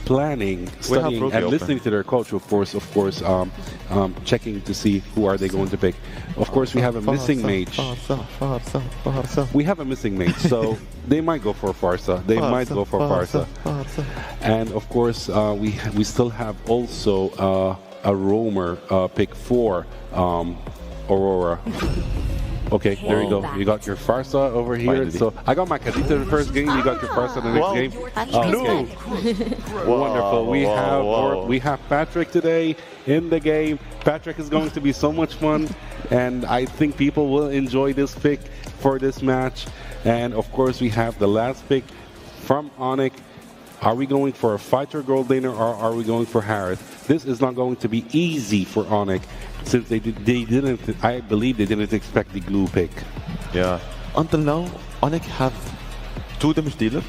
planning, studying, and listening to their coach, of course, checking to see who are they going to pick. Of course, we have a missing mage. We have a missing mage, so they might go for Farsa. They might go for Farsa. And of course, we still have also a roamer pick for Aurora. Okay, there you go. You got your Farsa over here. So I got my Kadita in the first game. You got your Farsa in the next game. Okay. Wonderful. We have Patrick today in the game. Patrick is going to be so much fun, and I think people will enjoy this pick for this match. And of course, we have the last pick from ONIC. Are we going for a fighter gold laner, or are we going for Harith? This is not going to be easy for ONIC, since they didn't, I believe they didn't expect the glue pick. Yeah. Until now, ONIC have 2 damage dealer,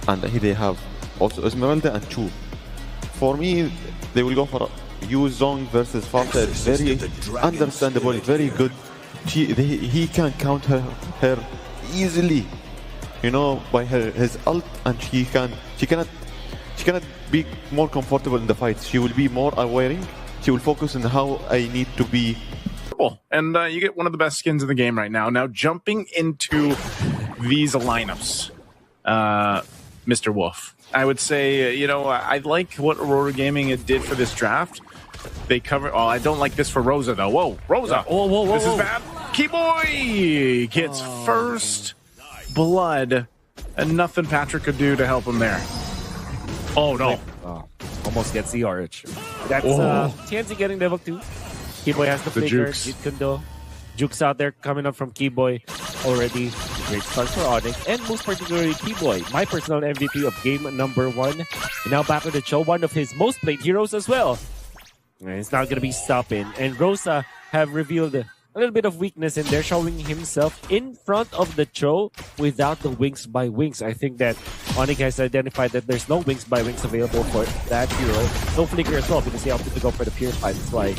and they have also Esmeralda and Chu. For me, they will go for Yu Zong versus Farsa. Very understandable, very good. He can counter her easily, you know, by his ult, and she cannot be more comfortable in the fight. She will be more aware. She will focus on how I need to be. Cool. And you get one of the best skins in the game right now. Now, jumping into these lineups, Mr. Wolf, I would say, you know, I like what Aurora Gaming did for this draft. They cover. Oh, I don't like this for Rosa, though. Whoa, Rosa. Whoa. This is bad. Keyboy gets first blood, and nothing Patrick could do to help him there. Oh, no. Almost gets the RH. That's TNC getting level 2. Keyboy has the flicker. Jitkundo. Jukes out there coming up from Keyboy already. Great start for ONIC, and most particularly Keyboy, my personal MVP of game number 1. And now back with the show, one of his most played heroes as well. And it's not going to be stopping. And Rosa have revealed a little bit of weakness in there, showing himself in front of the Cho without the wings by wings. I think that ONIC has identified that there's no wings by wings available for that hero. No flicker as well, because he opted to go for the Purify. That's why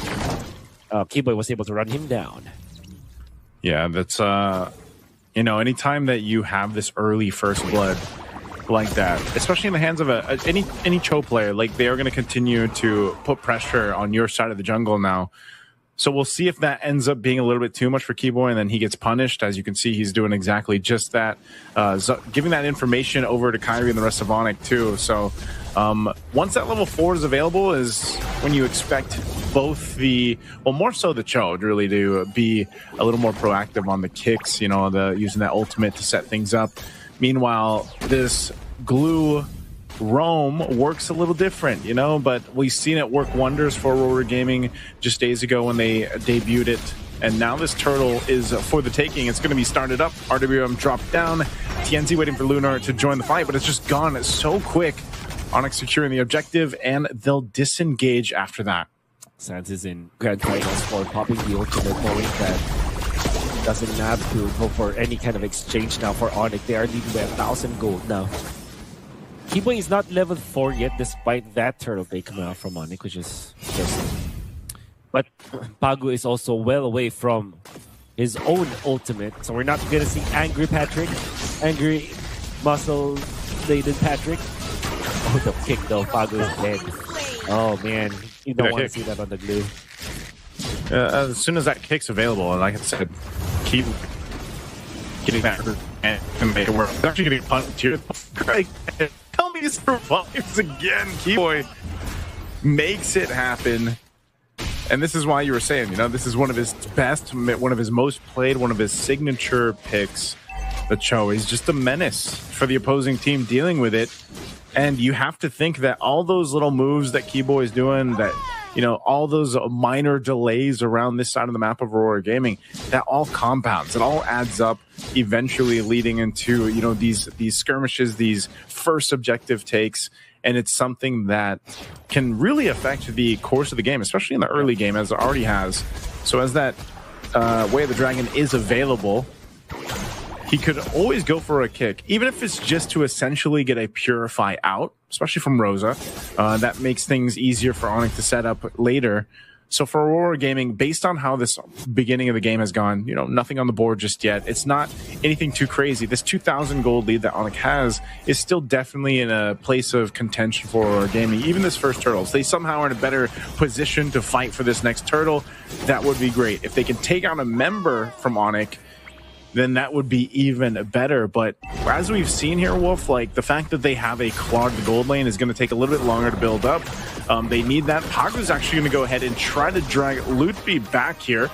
Keyboy was able to run him down. Yeah, that's, you know, anytime that you have this early first blood like that, especially in the hands of any Cho player, like, they are going to continue to put pressure on your side of the jungle now. So we'll see if that ends up being a little bit too much for Keyboy, and then he gets punished. As you can see, he's doing exactly just that, giving that information over to Kyrie and the rest of ONIC too. So once that level 4 is available is when you expect both more so the Cho really to be a little more proactive on the kicks, you know, using that ultimate to set things up. Meanwhile, this glue roam works a little different, you know, but we've seen it work wonders for Aurora Gaming just days ago when they debuted it. And now this turtle is for the taking. It's going to be started up. RWM dropped down. TNC waiting for Lunar to join the fight, but it's just gone so quick. ONIC securing the objective, and they'll disengage after that. Sans is in grand finals for popping the ultimate, knowing that doesn't have to go for any kind of exchange now for ONIC. They are leading by 1,000 gold now. Keyboy is not level 4 yet, despite that turtle take coming out from ONIC, which is just... But Pagu is also well away from his own ultimate, so we're not going to see angry Patrick, angry muscle-laden Patrick. Oh, the kick though, Pagu is dead. Oh man, you don't want to see that on the glue. As soon as that kick's available, and like I said, keep getting that and make it work. It's actually getting punched here. Greg, tell me he survives again. Keyboy makes it happen. And this is why you were saying, you know, this is one of his best, one of his most played, one of his signature picks. The Cho is just a menace for the opposing team dealing with it. And you have to think that all those little moves that Keyboy is doing, that, you know, all those minor delays around this side of the map of Aurora Gaming, that all compounds. It all adds up, eventually leading into, you know, these skirmishes, these first objective takes. And it's something that can really affect the course of the game, especially in the early game, as it already has. So as that Way of the Dragon is available, he could always go for a kick, even if it's just to essentially get a Purify out, especially from Rosa. That makes things easier for ONIC to set up later. So for Aurora Gaming, based on how this beginning of the game has gone, you know, nothing on the board just yet. It's not anything too crazy. This 2,000 gold lead that ONIC has is still definitely in a place of contention for Aurora Gaming. Even this first turtle, if they somehow are in a better position to fight for this next turtle, that would be great. If they can take out a member from ONIC, then that would be even better. But as we've seen here, Wolf, like the fact that they have a clogged gold lane is going to take a little bit longer to build up. They need that. Pagu's actually going to go ahead and try to drag Lutfi back here,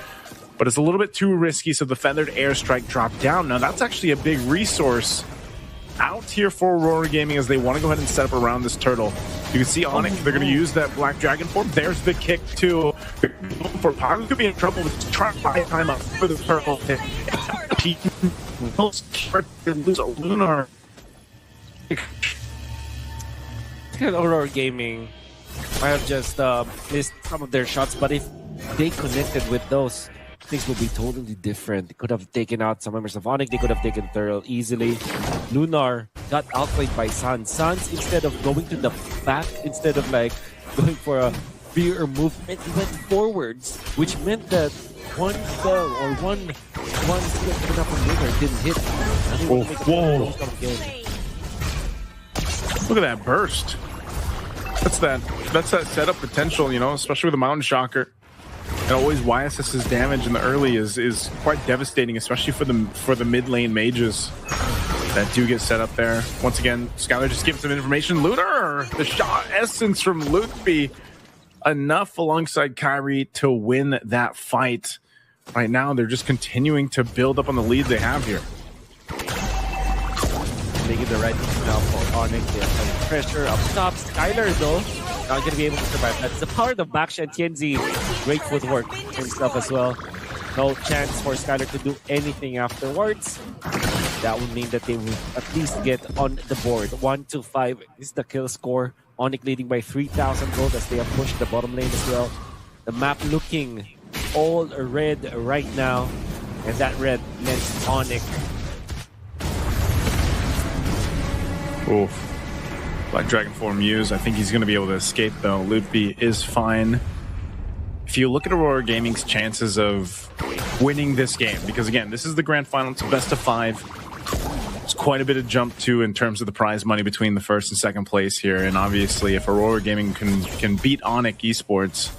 but it's a little bit too risky, so the Feathered Airstrike dropped down. Now that's actually a big resource out here for Aurora Gaming as they want to go ahead and set up around this turtle. You can see ONIC, they're going to use that Black Dragon form. There's the kick too. For Pagu could be in trouble with trying to buy time up for the turtle. Lose a Lunar. Aurora Gaming might have just missed some of their shots, but if they connected with those, things would be totally different. They could have taken out some members of ONIC. They could have taken Thurl easily. Lunar got outplayed by Sans. Sans, instead of going to the back, instead of like going for a fear movement, he went forwards, which meant that one spell or one skill coming up from Lunar didn't hit. Whoa. Look at that burst. That's that setup potential, you know, especially with the Mountain Shocker. And always YSS's damage in the early is quite devastating, especially for the mid lane mages that do get set up there. Once again, Skylar just gives some information. Lunar, the shot essence from Lutfi, enough alongside Kyrie to win that fight. Right now, they're just continuing to build up on the lead they have here. Making the right move now for ONIC. They have pressure up top. Skylar, though, not going to be able to survive. That's the power of Baksha and Tianzi. Great footwork and stuff as well. No chance for Skylar to do anything afterwards. That would mean that they will at least get on the board. 1-5 is the kill score. ONIC leading by 3,000 gold as they have pushed the bottom lane as well. The map looking all red right now. And that red meant ONIC. Oof. Black Dragon form used. I think he's going to be able to escape though. Lutfi is fine. If you look at Aurora Gaming's chances of winning this game, because again, this is the grand final, it's a best of 5. It's quite a bit of jump too in terms of the prize money between the first and second place here. And obviously, if Aurora Gaming can beat ONIC Esports,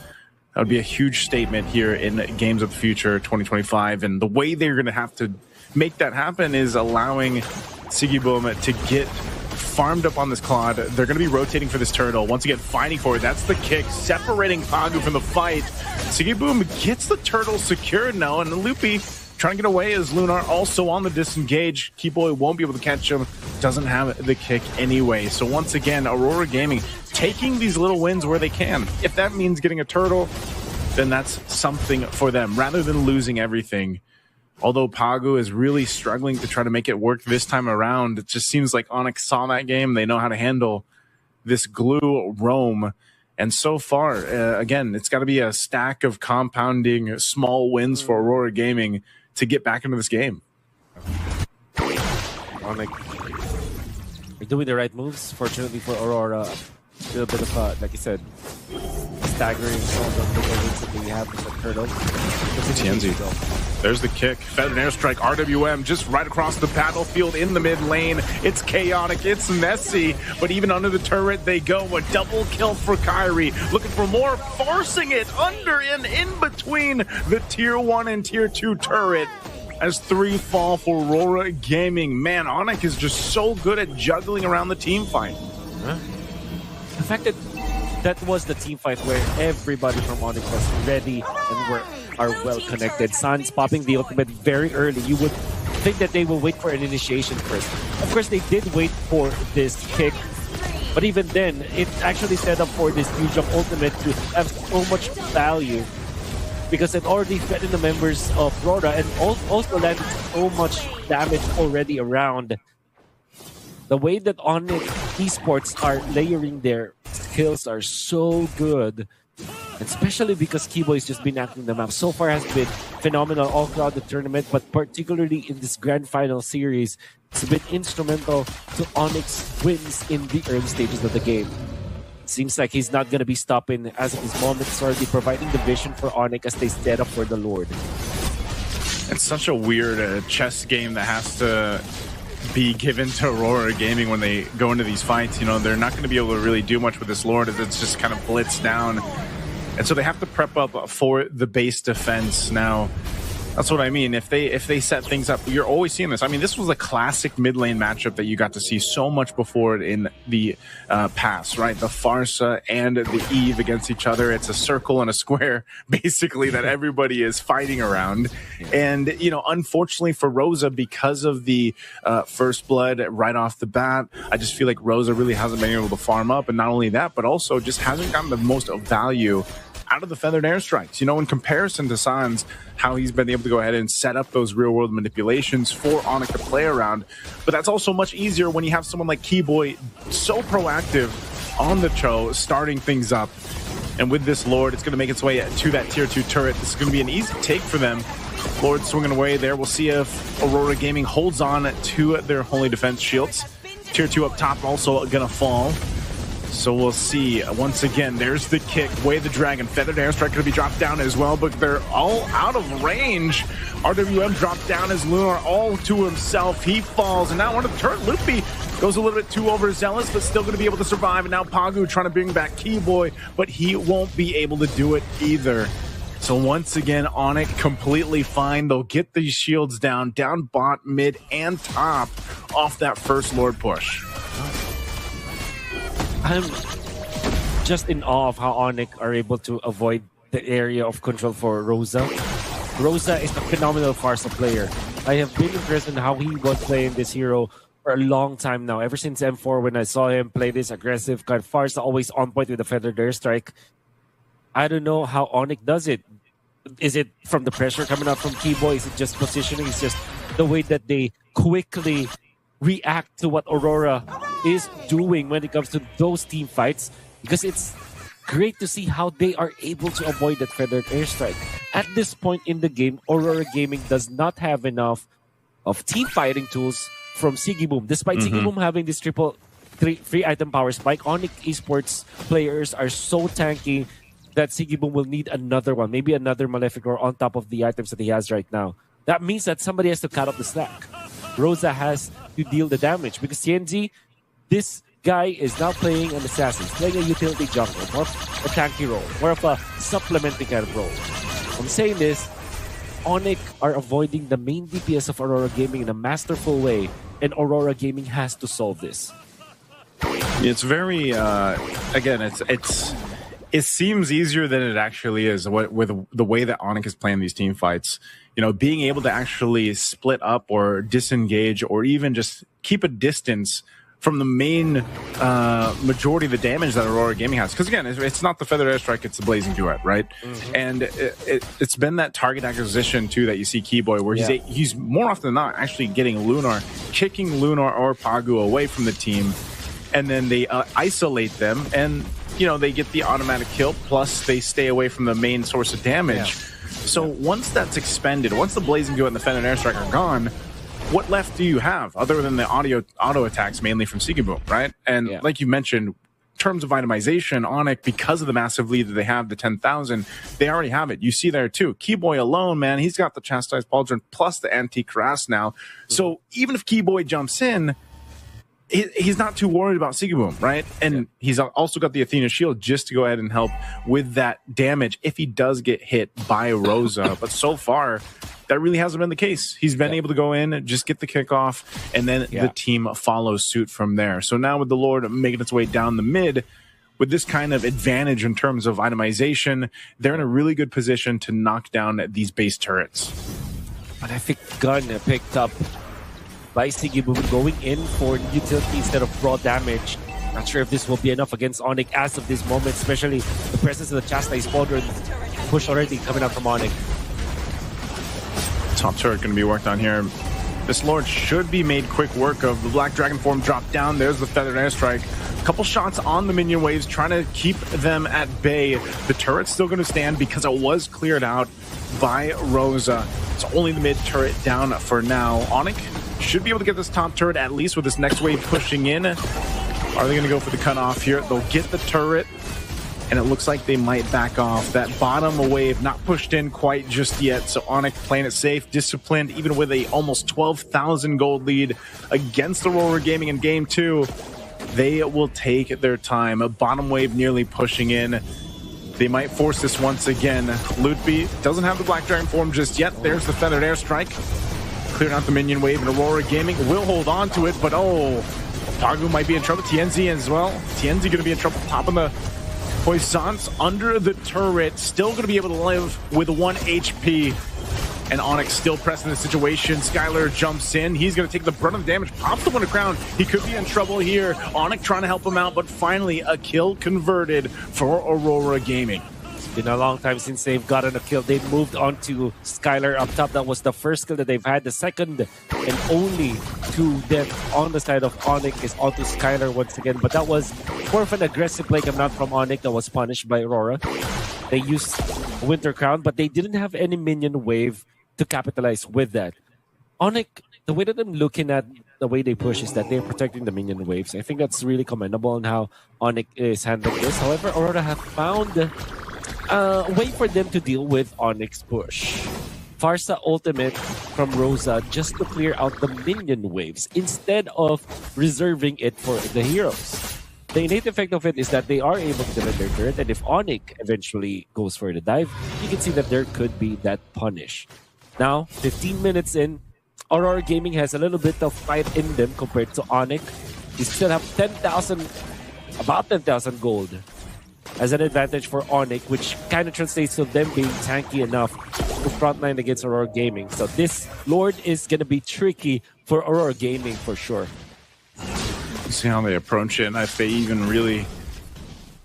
that would be a huge statement here in Games of the Future 2025. And the way they're going to have to make that happen is allowing Sigiboom to get farmed up on this Claude. They're going to be rotating for this turtle. Once again, fighting for it. That's the kick, separating Pagu from the fight. Sigiboom gets the turtle secured now, and Lutfi trying to get away as Lunar also on the disengage. Keyboy won't be able to catch him. Doesn't have the kick anyway. So once again, Aurora Gaming taking these little wins where they can. If that means getting a turtle, then that's something for them, rather than losing everything. Although Pagu is really struggling to try to make it work this time around, it just seems like ONIC saw that game. They know how to handle this glue roam. And so far, again, it's got to be a stack of compounding small wins for Aurora Gaming to get back into this game. ONIC are doing the right moves. Fortunately for Aurora, a little bit of, like you said, staggering some of the little wins that we have with the turtle. Tianzi. There's the kick. Feathered Airstrike, RWM, just right across the battlefield in the mid lane. It's chaotic, it's messy, but even under the turret they go. A double kill for Kyrie. Looking for more, forcing it under and in between the tier 1 and tier 2 turret. As 3 fall for Aurora Gaming. Man, ONIC is just so good at juggling around the team fight. Huh? The fact that that was the team fight where everybody from ONIC was ready and are well connected. Sans popping the ultimate very early. You would think that they will wait for an initiation first. Of course, they did wait for this kick, but even then, it actually set up for this huge jump ultimate to have so much value because it already threatened the members of Aurora and also landed so much damage already around. The way that ONIC Esports are layering their skills are so good, especially because Keyboy's just been acting the map. So far has been phenomenal all throughout the tournament, but particularly in this grand final series, it's been instrumental to ONIC's wins in the early stages of the game. Seems like he's not going to be stopping as of this moment. It's already providing the vision for ONIC as they set up for the Lord. It's such a weird chess game that has to be given to Aurora Gaming when they go into these fights. You know, they're not going to be able to really do much with this Lord as it's just kind of blitzed down. And so they have to prep up for the base defense now. That's what I mean. If they set things up, you're always seeing this. I mean, this was a classic mid lane matchup that you got to see so much before in the past, right? The Farsa and the Eve against each other. It's a circle and a square, basically, that everybody is fighting around. And, you know, unfortunately for Rosa, because of the first blood right off the bat, I just feel like Rosa really hasn't been able to farm up. And not only that, but also just hasn't gotten the most value out of the feathered airstrikes. You know, in comparison to Sans, how he's been able to go ahead and set up those real-world manipulations for ONIC to play around. But that's also much easier when you have someone like Keyboy so proactive on the Cho, starting things up. And with this Lord, it's going to make its way to that tier 2 turret. This is going to be an easy take for them. Lord swinging away there. We'll see if Aurora Gaming holds on to their Holy Defense shields. Tier 2 up top also going to fall. So we'll see. Once again, there's the kick. Way the Dragon. Feathered Airstrike going to be dropped down as well, but they're all out of range. RWM dropped down as Lunar all to himself. He falls, and now one of the turret. Loopy goes a little bit too overzealous, but still going to be able to survive. And now Pagu trying to bring back Keyboy, but he won't be able to do it either. So once again, ONIC completely fine. They'll get these shields down bot, mid, and top off that first Lord push. I'm just in awe of how ONIC are able to avoid the area of control for Rosa. Rosa is a phenomenal Farsa player. I have been impressed in how he was playing this hero for a long time now. Ever since M4, when I saw him play this aggressive kind of Farsa, always on point with the feathered airstrike. I don't know how ONIC does it. Is it from the pressure coming out from Keyboy? Is it just positioning? It's just the way that they quickly react to what Aurora is doing when it comes to those team fights, because it's great to see how they are able to avoid that feathered airstrike. At this point in the game, Aurora Gaming does not have enough of team fighting tools from Sigiboom. Despite Sigiboom having this free item power spike, ONIC esports players are so tanky that Sigiboom will need another one, maybe another Maleficor on top of the items that he has right now. That means that somebody has to cut up the slack. Rosa has to deal the damage because TNG, this guy is now playing an assassin, playing a utility jungle, more of a tanky role, more of a supplementing kind of role. I'm saying this, ONIC are avoiding the main DPS of Aurora Gaming in a masterful way, and Aurora Gaming has to solve this. It's very, again, it seems easier than it actually is with the way that ONIC is playing these team fights. You know, being able to actually split up or disengage or even just keep a distance from the main majority of the damage that Aurora Gaming has. Because again, it's not the Feathered Airstrike, it's the Blazing Duet, right? And it's been that target acquisition too that you see Keyboy, where he's more often than not actually getting Lunar, kicking Lunar or Pagu away from the team, and then they isolate them, and you know, they get the automatic kill, plus they stay away from the main source of damage. So once that's expended, once the Blazing Duet and the Feathered Airstrike are gone, what left do you have other than the auto attacks, mainly from Sigiboom, right? And like you mentioned, in terms of itemization, ONIC, because of the massive lead that they have, the 10,000, they already have it. You see there too. Keyboy alone, man, he's got the Chastised Pauldron plus the Antique Cuirass now. So even if Keyboy jumps in, he's not too worried about Sigiboom, right? And he's also got the Athena Shield just to go ahead and help with that damage if he does get hit by Rosa. But so far, that really hasn't been the case. He's been able to go in, just get the kickoff, and then the team follows suit from there. So now with the Lord making its way down the mid, with this kind of advantage in terms of itemization, they're in a really good position to knock down these base turrets. But I think Gun picked up by Sigiboom going in for utility instead of raw damage. Not sure if this will be enough against ONIC as of this moment, especially the presence of the Chastised Pauldron push already coming out from ONIC. Top turret going to be worked on here. This Lord should be made quick work of. The Black Dragon form dropped down. There's the Feathered Airstrike. A couple shots on the minion waves, trying to keep them at bay. The turret's still going to stand because it was cleared out by Rosa. It's only the mid turret down for now. ONIC should be able to get this top turret at least with this next wave pushing in. Are they going to go for the cutoff here? They'll get the turret, and it looks like they might back off. That bottom wave not pushed in quite just yet, so ONIC playing it safe, disciplined, even with a almost 12,000 gold lead against Aurora Gaming in Game 2. They will take their time. A bottom wave nearly pushing in. They might force this once again. Lutfi doesn't have the Black Dragon form just yet. There's the Feathered Airstrike. Clearing out the minion wave, and Aurora Gaming will hold on to it, but oh, Pagu might be in trouble. Tienzi as well. Tienzi going to be in trouble. Popping the Poissons under the turret. Still going to be able to live with 1 HP. And ONIC still pressing the situation. Skylar jumps in. He's going to take the brunt of the damage. Pops the Winter Crown. He could be in trouble here. ONIC trying to help him out, but finally a kill converted for Aurora Gaming. It's been a long time since they've gotten a kill. They've moved on to Skylar up top. That was the first kill that they've had. The second and only to them on the side of ONIC is onto Skylar once again. But that was more of an aggressive play coming out from ONIC that was punished by Aurora. They used Winter Crown, but they didn't have any minion wave to capitalize with that. ONIC, the way that I'm looking at the way they push is that they're protecting the minion waves. I think that's really commendable on how ONIC is handling this. However, Aurora have found a way for them to deal with ONIC's push. Farsa ultimate from Rosa just to clear out the minion waves instead of reserving it for the heroes. The innate effect of it is that they are able to defend their turret, and if ONIC eventually goes for the dive, you can see that there could be that punish. Now, 15 minutes in, Aurora Gaming has a little bit of fight in them compared to ONIC. They still have 10,000, about 10,000 gold as an advantage for ONIC, which kind of translates to them being tanky enough to frontline against Aurora Gaming. So this Lord is going to be tricky for Aurora Gaming for sure. See how they approach it, and if they even really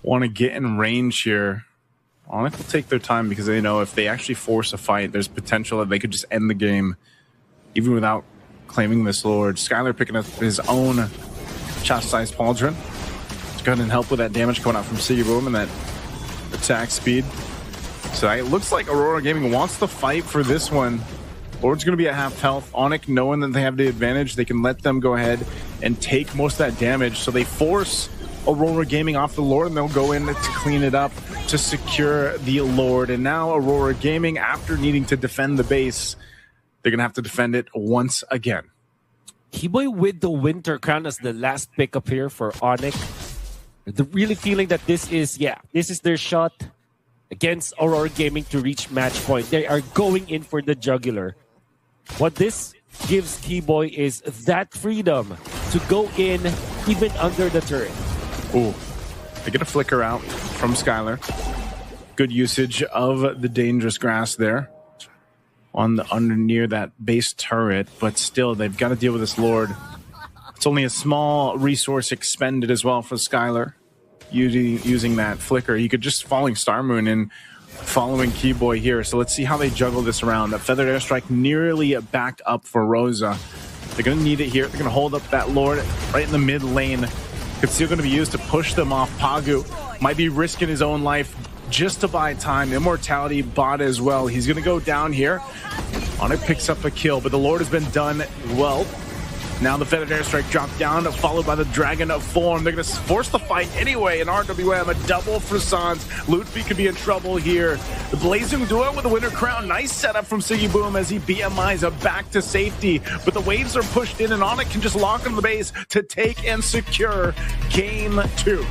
want to get in range here. ONIC will take their time because they know if they actually force a fight, there's potential that they could just end the game even without claiming this Lord. Skylar picking up his own chastised pauldron. Let's go ahead and help with that damage coming out from Siggy Boom and that attack speed. So it looks like Aurora Gaming wants to fight for this one. Lord's going to be at half health. ONIC, knowing that they have the advantage, they can let them go ahead and take most of that damage. So they force Aurora Gaming off the Lord, and they'll go in to clean it up to secure the Lord. And now Aurora Gaming, after needing to defend the base, they're going to have to defend it once again. Keyboy with the Winter Crown as the last pickup here for ONIC. They're really feeling that this is their shot against Aurora Gaming to reach match point. They are going in for the jugular. What this gives Keyboy is that freedom to go in even under the turret. Ooh, they get a flicker out from Skylar. Good usage of the dangerous grass there on the near that base turret, but still they've got to deal with this Lord. It's only a small resource expended as well for Skylar using that flicker. You could just Falling Star Moon and following Keyboy here. So let's see how they juggle this around. The Feathered Airstrike nearly backed up for Rosa. They're going to need it here. They're going to hold up that Lord right in the mid lane. It's still going to be used to push them off. Pagu might be risking his own life just to buy time. Immortality bot as well. He's going to go down here. ONIC picks up a kill, but the Lord has been done well. Now the Feathered Airstrike dropped down, followed by the Dragon of Form. They're going to force the fight anyway. An RWM, a double for Sans. Lutfi could be in trouble here. The Blazing Duo with the Winter Crown. Nice setup from Siggy Boom as he BMIs back to safety. But the waves are pushed in, and ONIC can just lock on the base to take and secure Game 2.